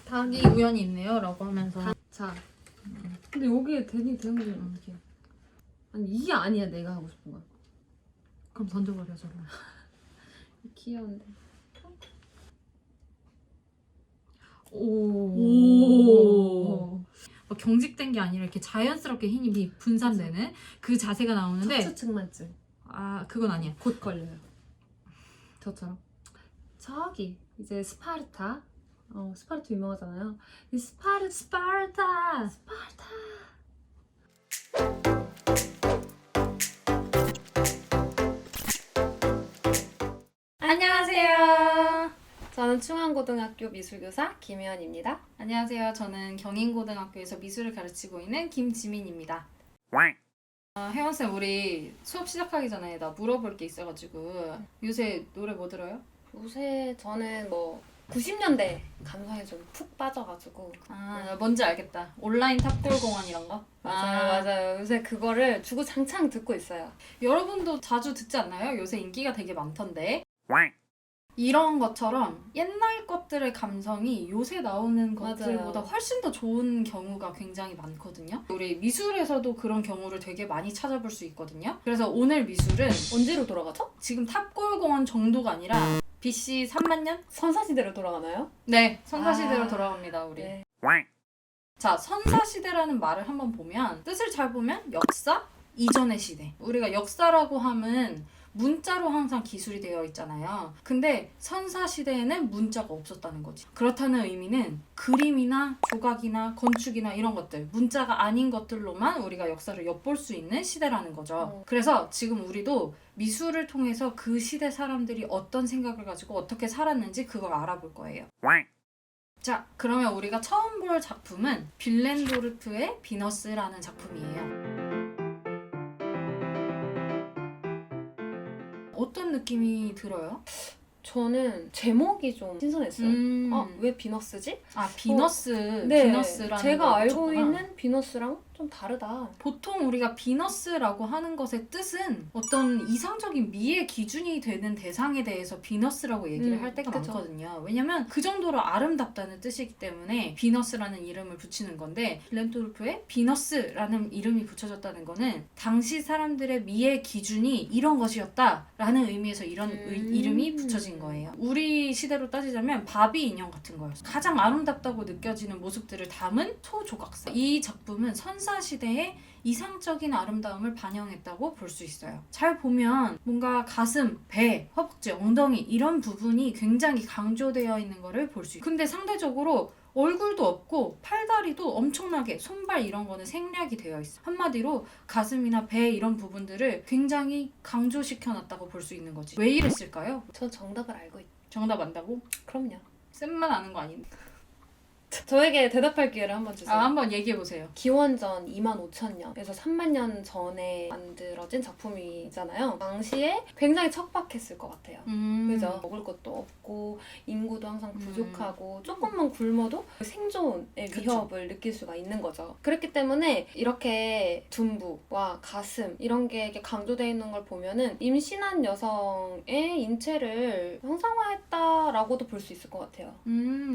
닭이 우연히 있네요 라고 하면서 자, 근데 여기에 되게 되는 게 이렇게. 아니 이게 아니야 내가 하고 싶은 거. 그럼 던져버려 저거. 귀여운데. 오. 막 경직된 게 아니라 이렇게 자연스럽게 힘이 분산되는 그 자세가 나오는데 척추측만증. 아 그건 아니야. 곧 걸려요. 저처럼. 저기 이제 스파르타. 스파르타 유명하잖아요. 이 스파르타. 안녕하세요. 저는 충안고등학교 미술교사 김혜연입니다. 안녕하세요. 저는 경인고등학교에서 미술을 가르치고 있는 김지민입니다. 혜원쌤 우리 수업 시작하기 전에 나 물어볼 게 있어가지고 요새 노래 뭐 들어요? 요새 저는 90년대 감성에 좀 푹 빠져가지고. 아 뭔지 알겠다. 온라인 탑골공원 이런 거? 맞아요. 요새 그거를 주구장창 듣고 있어요. 여러분도 자주 듣지 않나요? 요새 인기가 되게 많던데. 이런 것처럼 옛날 것들의 감성이 요새 나오는 것들보다 훨씬 더 좋은 경우가 굉장히 많거든요. 우리 미술에서도 그런 경우를 되게 많이 찾아볼 수 있거든요. 그래서 오늘 미술은 언제로 돌아가죠? 지금 탑골공원 정도가 아니라 BC 3만 년? 선사시대로 돌아가나요? 네, 선사시대로 돌아갑니다, 우리. 네. 자, 선사시대라는 말을 한번 보면 뜻을 잘 보면 역사 이전의 시대. 우리가 역사라고 하면 문자로 항상 기술이 되어 있잖아요. 근데 선사시대에는 문자가 없었다는 거지. 그렇다는 의미는 그림이나 조각이나 건축이나 이런 것들, 문자가 아닌 것들로만 우리가 역사를 엿볼 수 있는 시대라는 거죠. 그래서 지금 우리도 미술을 통해서 그 시대 사람들이 어떤 생각을 가지고 어떻게 살았는지 그걸 알아볼 거예요. 자, 그러면 우리가 처음 볼 작품은 빌렌도르프의 비너스라는 작품이에요. 어떤 느낌이 들어요? 저는 제목이 좀 신선했어요. 왜 비너스지? 아, 비너스. 네, 비너스라는 제가 걸 알고 붙였구나. 있는 비너스랑 좀 다르다. 보통 우리가 비너스라고 하는 것의 뜻은 어떤 이상적인 미의 기준이 되는 대상에 대해서 비너스라고 얘기를 할 때가 그쵸. 많거든요. 왜냐면 그 정도로 아름답다는 뜻이기 때문에 비너스라는 이름을 붙이는 건데 빌렌도르프의 비너스라는 이름이 붙여졌다는 거는 당시 사람들의 미의 기준이 이런 것이었다라는 의미에서 이런 이름이 붙여진 거예요. 우리 시대로 따지자면 바비 인형 같은 거였어요. 가장 아름답다고 느껴지는 모습들을 담은 소조각상. 이 작품은 선사시대의 이상적인 아름다움을 반영했다고 볼 수 있어요. 잘 보면 뭔가 가슴, 배, 허벅지, 엉덩이 이런 부분이 굉장히 강조되어 있는 거를 볼 수 있어요. 근데 상대적으로 얼굴도 없고 팔다리도 엄청나게 손발 이런 거는 생략이 되어 있어. 한마디로 가슴이나 배 이런 부분들을 굉장히 강조시켜놨다고 볼 수 있는 거지. 왜 이랬을까요? 전 정답을 알고 있죠. 정답 안다고? 그럼요. 쌤만 아는 거 아닌데. 저에게 대답할 기회를 한번 주세요. 한번 얘기해보세요. 기원전 25,000년에서 3만 년 전에 만들어진 작품이잖아요. 당시에 굉장히 척박했을 것 같아요. 그죠? 먹을 것도 없고 인구도 항상 부족하고 조금만 굶어도 생존의 위협을 느낄 수가 있는 거죠. 그렇기 때문에 이렇게 둔부와 가슴 이런 게 이렇게 강조되어 있는 걸 보면은 임신한 여성의 인체를 형상화했다라고도 볼 수 있을 것 같아요.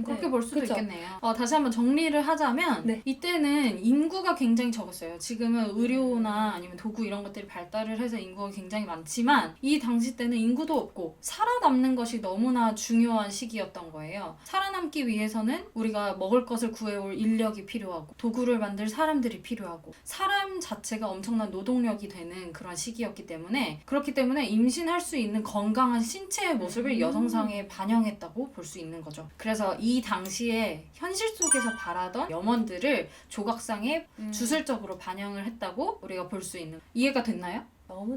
그렇게 네. 볼 수도 그쵸? 있겠네요. 다시 한번 정리를 하자면 네. 이때는 인구가 굉장히 적었어요. 지금은 의료나 아니면 도구 이런 것들이 발달을 해서 인구가 굉장히 많지만 이 당시 때는 인구도 없고 살아남는 것이 너무나 중요한 시기였던 거예요. 살아남기 위해서는 우리가 먹을 것을 구해올 인력이 필요하고 도구를 만들 사람들이 필요하고 사람 자체가 엄청난 노동력이 되는 그런 시기였기 때문에 그렇기 때문에 임신할 수 있는 건강한 신체의 모습을 여성상에 반영했다고 볼 수 있는 거죠. 그래서 이 당시에 현실 속에서 바라던 염원들을 조각상에 주술적으로 반영을 했다고 우리가 볼 수 있는. 이해가 됐나요? 너무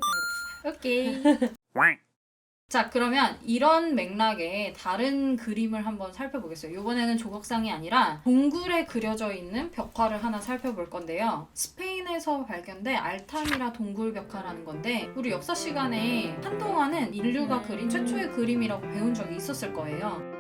잘 됐어요. 오케이. 자, 그러면 이런 맥락의 다른 그림을 한번 살펴보겠어요. 이번에는 조각상이 아니라 동굴에 그려져 있는 벽화를 하나 살펴볼 건데요. 스페인에서 발견된 알타미라 동굴 벽화라는 건데 우리 역사 시간에 한동안은 인류가 그린 최초의 그림이라고 배운 적이 있었을 거예요.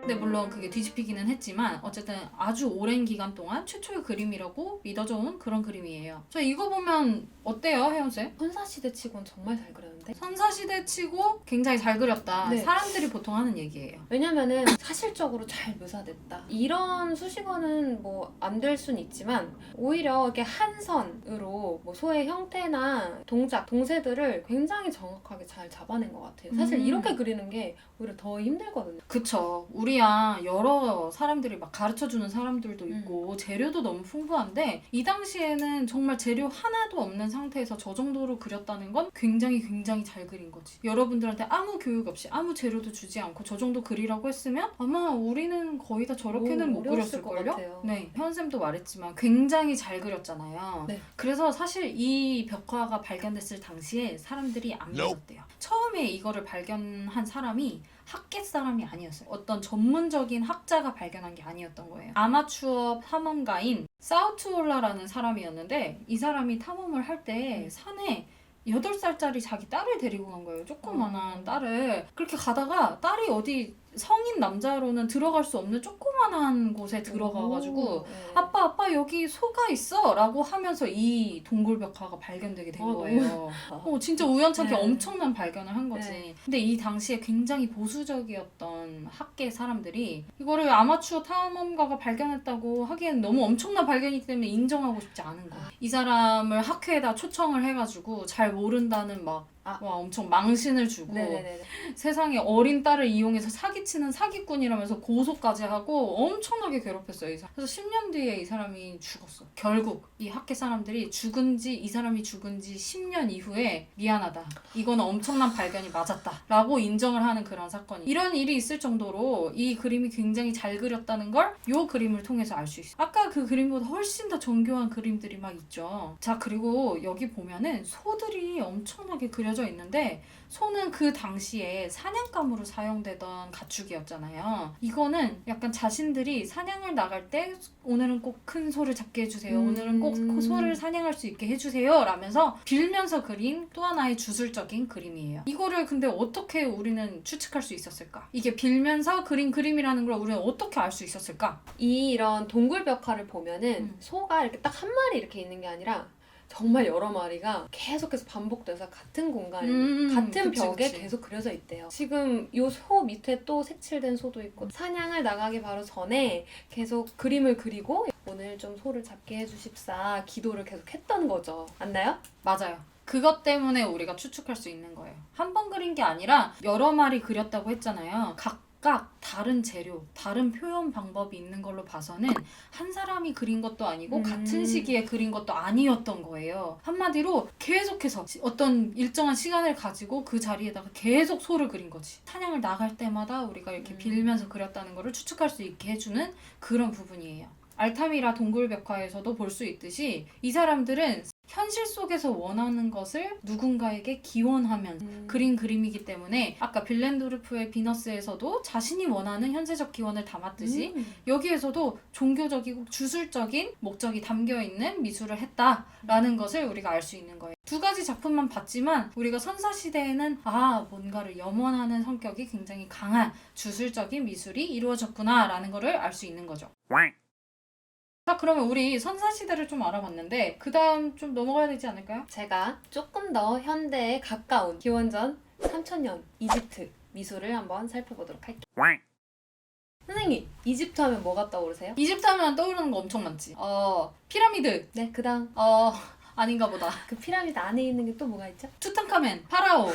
근데 물론 그게 뒤집히기는 했지만 어쨌든 아주 오랜 기간 동안 최초의 그림이라고 믿어져 온 그런 그림이에요. 저 이거 보면 어때요, 혜연쌤? 선사시대 치곤 정말 잘 그렸는데? 선사시대 치고 굉장히 잘 그렸다. 네. 사람들이 보통 하는 얘기예요. 왜냐면은 사실적으로 잘 묘사됐다. 이런 수식어는 뭐 안 될 순 있지만 오히려 이렇게 한 선으로 뭐 소의 형태나 동작, 동세들을 굉장히 정확하게 잘 잡아낸 것 같아요. 사실 이렇게 그리는 게 오히려 더 힘들거든요. 그쵸. 우리야 여러 사람들이 막 가르쳐주는 사람들도 있고 재료도 너무 풍부한데 이 당시에는 정말 재료 하나도 없는 상태에서 저 정도로 그렸다는 건 굉장히 잘 그린 거지. 여러분들한테 아무 교육 없이 아무 재료도 주지 않고 저 정도 그리라고 했으면 아마 우리는 거의 다 저렇게는 못 어려웠을 것 그렸을걸요? 같아요. 네. 현쌤도 말했지만 굉장히 잘 그렸잖아요. 네. 그래서 사실 이 벽화가 발견됐을 당시에 사람들이 안 믿었대요. 처음에 이거를 발견한 사람이 학계 사람이 아니었어요. 어떤 전문적인 학자가 발견한 게 아니었던 거예요. 아마추어 탐험가인 사우투올라라는 사람이었는데 이 사람이 탐험을 할 때 산에 8살짜리 자기 딸을 데리고 간 거예요. 조그만한 딸을. 그렇게 가다가 딸이 어디 성인 남자로는 들어갈 수 없는 조그만한 곳에 들어가가지고 아빠 여기 소가 있어 라고 하면서 이 동굴벽화가 발견되게 된 거예요. 진짜 우연찮게 네. 엄청난 발견을 한 거지. 네. 근데 이 당시에 굉장히 보수적이었던 학계 사람들이 이거를 아마추어 탐험가가 발견했다고 하기엔 너무 엄청난 발견이기 때문에 인정하고 싶지 않은 거야. 이 사람을 학회에다 초청을 해가지고 잘 모른다는 막 엄청 망신을 주고 네네네. 세상에 어린 딸을 이용해서 사기치는 사기꾼이라면서 고소까지 하고 엄청나게 괴롭혔어요. 이 사람. 그래서 10년 뒤에 이 사람이 죽었어. 결국 이 학계 사람들이 이 사람이 죽은 지 10년 이후에 미안하다. 이거는 엄청난 발견이 맞았다. 라고 인정을 하는 그런 사건이. 이런 일이 있을 정도로 이 그림이 굉장히 잘 그렸다는 걸 이 그림을 통해서 알 수 있어. 아까 그 그림보다 훨씬 더 정교한 그림들이 막 있죠. 자, 그리고 여기 보면은 소들이 엄청나게 그려져 있는데 소는 그 당시에 사냥감으로 사용되던 가축이었잖아요. 이거는 약간 자신들이 사냥을 나갈 때 오늘은 꼭 큰 소를 잡게 해주세요. 오늘은 꼭 소를 사냥할 수 있게 해주세요. 라면서 빌면서 그린 또 하나의 주술적인 그림이에요. 이거를 근데 어떻게 우리는 추측할 수 있었을까? 이게 빌면서 그린 그림이라는 걸 우리는 어떻게 알 수 있었을까? 이런 동굴벽화를 보면은 소가 이렇게 딱 한 마리 이렇게 있는 게 아니라 정말 여러 마리가 계속해서 반복돼서 같은 공간에 같은 그치, 벽에 그치. 계속 그려져 있대요. 지금 이 소 밑에 또 색칠된 소도 있고 사냥을 나가기 바로 전에 계속 그림을 그리고 오늘 좀 소를 잡게 해주십사 기도를 계속 했던 거죠. 맞나요? 맞아요. 그것 때문에 우리가 추측할 수 있는 거예요. 한 번 그린 게 아니라 여러 마리 그렸다고 했잖아요. 각각 다른 재료, 다른 표현 방법이 있는 걸로 봐서는 한 사람이 그린 것도 아니고 같은 시기에 그린 것도 아니었던 거예요. 한마디로 계속해서 어떤 일정한 시간을 가지고 그 자리에다가 계속 소를 그린 거지. 사냥을 나갈 때마다 우리가 이렇게 빌면서 그렸다는 거를 추측할 수 있게 해주는 그런 부분이에요. 알타미라 동굴벽화에서도 볼 수 있듯이 이 사람들은 현실 속에서 원하는 것을 누군가에게 기원하면 그린 그림이기 때문에 아까 빌렌도르프의 비너스에서도 자신이 원하는 현세적 기원을 담았듯이 여기에서도 종교적이고 주술적인 목적이 담겨있는 미술을 했다라는 것을 우리가 알 수 있는 거예요. 두 가지 작품만 봤지만 우리가 선사시대에는 뭔가를 염원하는 성격이 굉장히 강한 주술적인 미술이 이루어졌구나 라는 거를 알 수 있는 거죠. 자, 그러면 우리 선사시대를 좀 알아봤는데 그 다음 좀 넘어가야 되지 않을까요? 제가 조금 더 현대에 가까운 기원전 3000년 이집트 미술을 한번 살펴보도록 할게요. 선생님, 이집트 하면 뭐가 떠오르세요? 이집트 하면 떠오르는 거 엄청 많지. 피라미드. 네, 그 다음 아닌가 보다. 그 피라미드 안에 있는 게 또 뭐가 있죠? 투탕카멘, 파라오.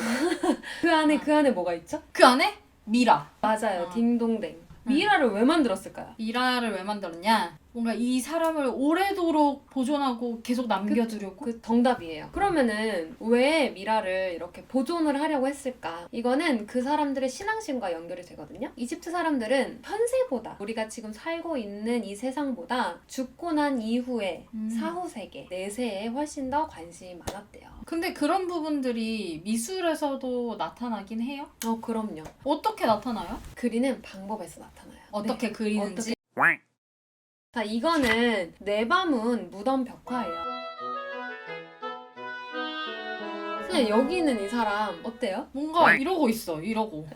그 안에 뭐가 있죠? 그 안에 미라. 맞아요, 딩동댕. 미라를 왜 만들었을까요? 미라를 왜 만들었냐? 뭔가 이 사람을 오래도록 보존하고 계속 남겨두려고. 그 정답이에요. 그러면은 왜 미라를 이렇게 보존을 하려고 했을까? 이거는 그 사람들의 신앙심과 연결이 되거든요. 이집트 사람들은 현세보다 우리가 지금 살고 있는 이 세상보다 죽고 난 이후의 사후 세계, 내세에 훨씬 더 관심이 많았대요. 근데 그런 부분들이 미술에서도 나타나긴 해요? 그럼요. 어떻게 나타나요? 그리는 방법에서 나타나요. 어떻게 네. 그리는지? 자, 이거는 네바문 무덤 벽화예요. 그냥 여기 있는 이 사람 어때요? 뭔가 이러고 있어. 이러고.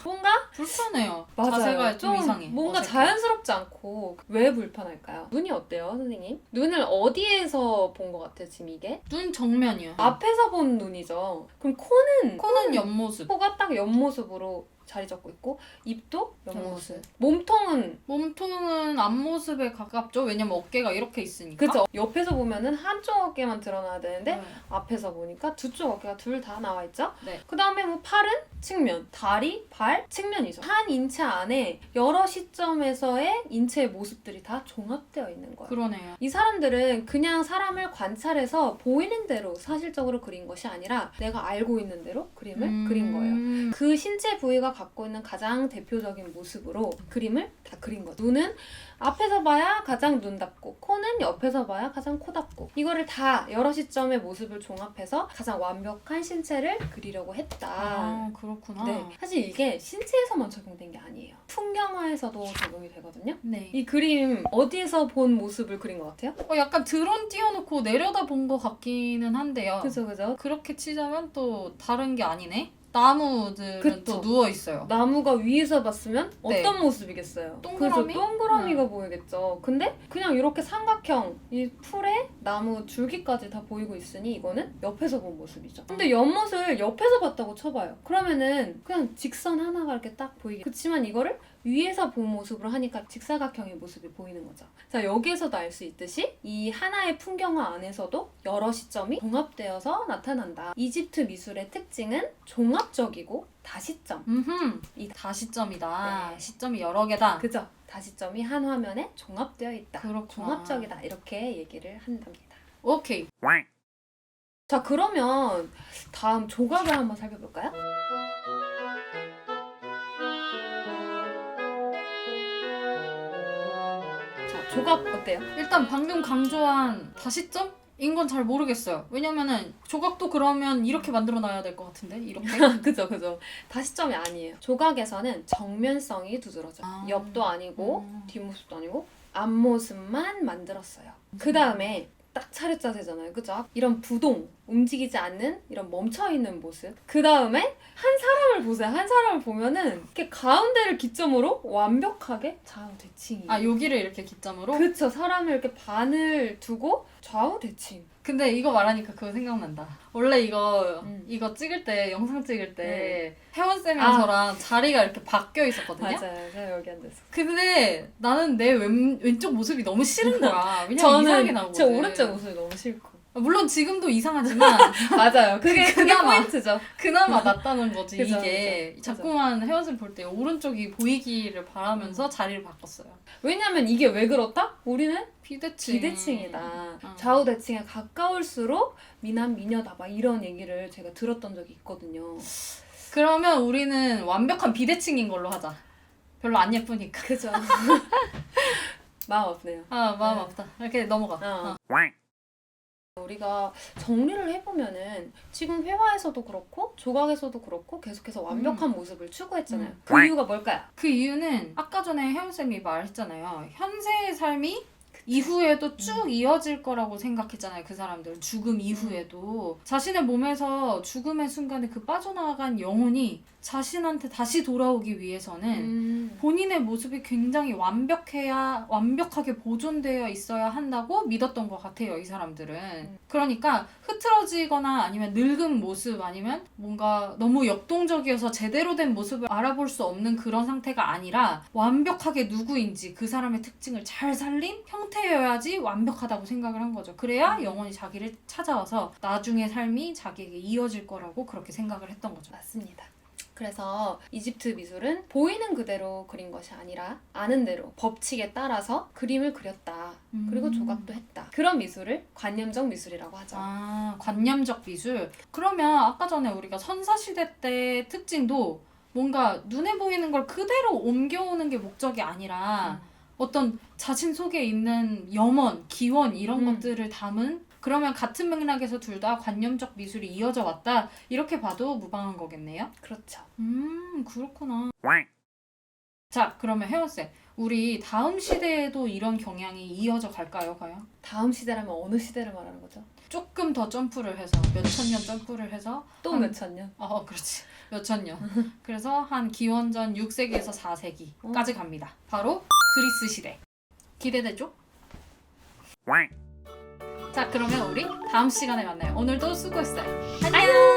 뭔가 불편해요. 맞아요. 자세가 좀 이상해. 뭔가 어색해. 자연스럽지 않고 왜 불편할까요? 눈이 어때요, 선생님? 눈을 어디에서 본 것 같아요, 지금 이게? 눈 정면이요. 앞에서 본 눈이죠. 그럼 코는 옆모습. 코가 딱 옆모습으로 자리 잡고 있고 입도 옆모습. 옆모습. 몸통은 몸통은 앞모습에 가깝죠. 왜냐면 어깨가 이렇게 있으니까. 그죠? 옆에서 보면은 한쪽 어깨만 드러나야 되는데 네. 앞에서 보니까 두 쪽 어깨가 둘 다 나와 있죠? 네. 그 다음에 뭐 팔은 측면, 다리, 발 측면이죠. 한 인체 안에 여러 시점에서의 인체의 모습들이 다 종합되어 있는 거예요. 그러네요. 이 사람들은 그냥 사람을 관찰해서 보이는 대로 사실적으로 그린 것이 아니라 내가 알고 있는 대로 그림을 그린 거예요. 그 신체 부위가 갖고 있는 가장 대표적인 모습으로 그림을 다 그린 거죠. 눈은 앞에서 봐야 가장 눈답고 코는 옆에서 봐야 가장 코답고 이거를 다 여러 시점의 모습을 종합해서 가장 완벽한 신체를 그리려고 했다. 아, 그렇구나. 네, 사실 이게 신체에서만 적용된 게 아니에요. 풍경화에서도 적용이 되거든요. 네. 이 그림 어디에서 본 모습을 그린 것 같아요? 약간 드론 띄워놓고 내려다 본 것 같기는 한데요. 그죠. 그렇게 치자면 또 다른 게 아니네. 나무들은 그쵸. 또 누워 있어요. 나무가 위에서 봤으면 네. 어떤 모습이겠어요? 동그라미? 그죠, 동그라미가 보이겠죠. 근데 그냥 이렇게 삼각형 이 풀에 나무 줄기까지 다 보이고 있으니 이거는 옆에서 본 모습이죠. 근데 옆모습을 옆에서 봤다고 쳐봐요. 그러면은 그냥 직선 하나가 이렇게 딱 보이게. 그치만 이거를 위에서 본 모습으로 하니까 직사각형의 모습이 보이는 거죠. 자, 여기에서도 알 수 있듯이 이 하나의 풍경화 안에서도 여러 시점이 종합되어서 나타난다. 이집트 미술의 특징은 종합적이고 다시점. 이 다시점이다. 네. 시점이 여러 개다. 그죠? 다시점이 한 화면에 종합되어 있다. 그렇구나. 종합적이다. 이렇게 얘기를 한답니다. 오케이. 자, 그러면 다음 조각을 한번 살펴볼까요? 자, 조각 어때요? 일단 방금 강조한 다시점인 건 잘 모르겠어요. 왜냐면은 조각도 그러면 이렇게 만들어 놔야 될 것 같은데 이렇게. 그죠. 다시점이 아니에요. 조각에서는 정면성이 두드러져요. 아. 옆도 아니고 뒷모습도 아니고 앞모습만 만들었어요. 그 다음에 딱 차렷자세잖아요. 그죠? 이런 부동, 움직이지 않는 이런 멈춰있는 모습. 그 다음에 한 사람을 보세요. 한 사람을 보면은 이렇게 가운데를 기점으로 완벽하게 좌우대칭이. 아, 여기를 이렇게 기점으로? 그쵸. 사람을 이렇게 반을 두고 좌우대칭. 근데 이거 말하니까 그거 생각난다. 원래 이거 찍을 때, 영상 찍을 때 혜원쌤이랑 저랑 자리가 이렇게 바뀌어 있었거든요. 맞아요. 제가 여기 앉았어. 근데 나는 내 왼쪽 모습이 너무 싫은 거야. 왜냐면 이상하게 나오거든. 제 오른쪽 모습이 너무 싫고. 물론 지금도 이상하지만 맞아요. 그게 그나마. 포인트죠. 그나마 낫다는 거지. 그죠, 이게 그죠. 자꾸만 혜원쌤 볼 때 오른쪽이 보이기를 바라면서 자리를 바꿨어요. 왜냐면 이게 왜 그렇다? 우리는 비대칭. 비대칭이다. 좌우대칭에 가까울수록 미남 미녀다. 막 이런 얘기를 제가 들었던 적이 있거든요. 그러면 우리는 완벽한 비대칭인 걸로 하자. 별로 안 예쁘니까. 그죠. 마음 아프네요. 아, 마음 아프다. 이렇게 넘어가. 우리가 정리를 해보면은 지금 회화에서도 그렇고 조각에서도 그렇고 계속해서 완벽한 모습을 추구했잖아요. 그 이유가 뭘까요? 그 이유는 아까 전에 혜원쌤이 말했잖아요. 현세의 삶이 이후에도 쭉 이어질 거라고 생각했잖아요. 그 사람들은 죽음 이후에도 자신의 몸에서 죽음의 순간에 그 빠져나간 영혼이 자신한테 다시 돌아오기 위해서는 본인의 모습이 굉장히 완벽하게 보존되어 있어야 한다고 믿었던 것 같아요. 이 사람들은. 그러니까 흐트러지거나 아니면 늙은 모습 아니면 뭔가 너무 역동적이어서 제대로 된 모습을 알아볼 수 없는 그런 상태가 아니라 완벽하게 누구인지 그 사람의 특징을 잘 살린 형태여야지 완벽하다고 생각을 한 거죠. 그래야 영혼이 자기를 찾아와서 나중의 삶이 자기에게 이어질 거라고 그렇게 생각을 했던 거죠. 맞습니다. 그래서 이집트 미술은 보이는 그대로 그린 것이 아니라 아는 대로 법칙에 따라서 그림을 그렸다. 그리고 조각도 했다. 그런 미술을 관념적 미술이라고 하죠. 아, 관념적 미술. 그러면 아까 전에 우리가 선사시대 때 특징도 뭔가 눈에 보이는 걸 그대로 옮겨오는 게 목적이 아니라 어떤 자신 속에 있는 염원, 기원 이런 것들을 담은 그러면 같은 맥락에서 둘 다 관념적 미술이 이어져 왔다. 이렇게 봐도 무방한 거겠네요. 그렇죠. 그렇구나. 자, 그러면 혜원쌤. 우리 다음 시대에도 이런 경향이 이어져 갈까요, 과연? 다음 시대라면 어느 시대를 말하는 거죠? 조금 더 점프를 해서 몇천 년 점프를 해서 또 한- 몇천 년? 그렇지. 몇천 년. 그래서 한 기원전 6세기에서 4세기까지 갑니다. 바로 그리스 시대. 기대되죠? 자, 그러면 우리 다음 시간에 만나요. 오늘도 수고했어요. 안녕!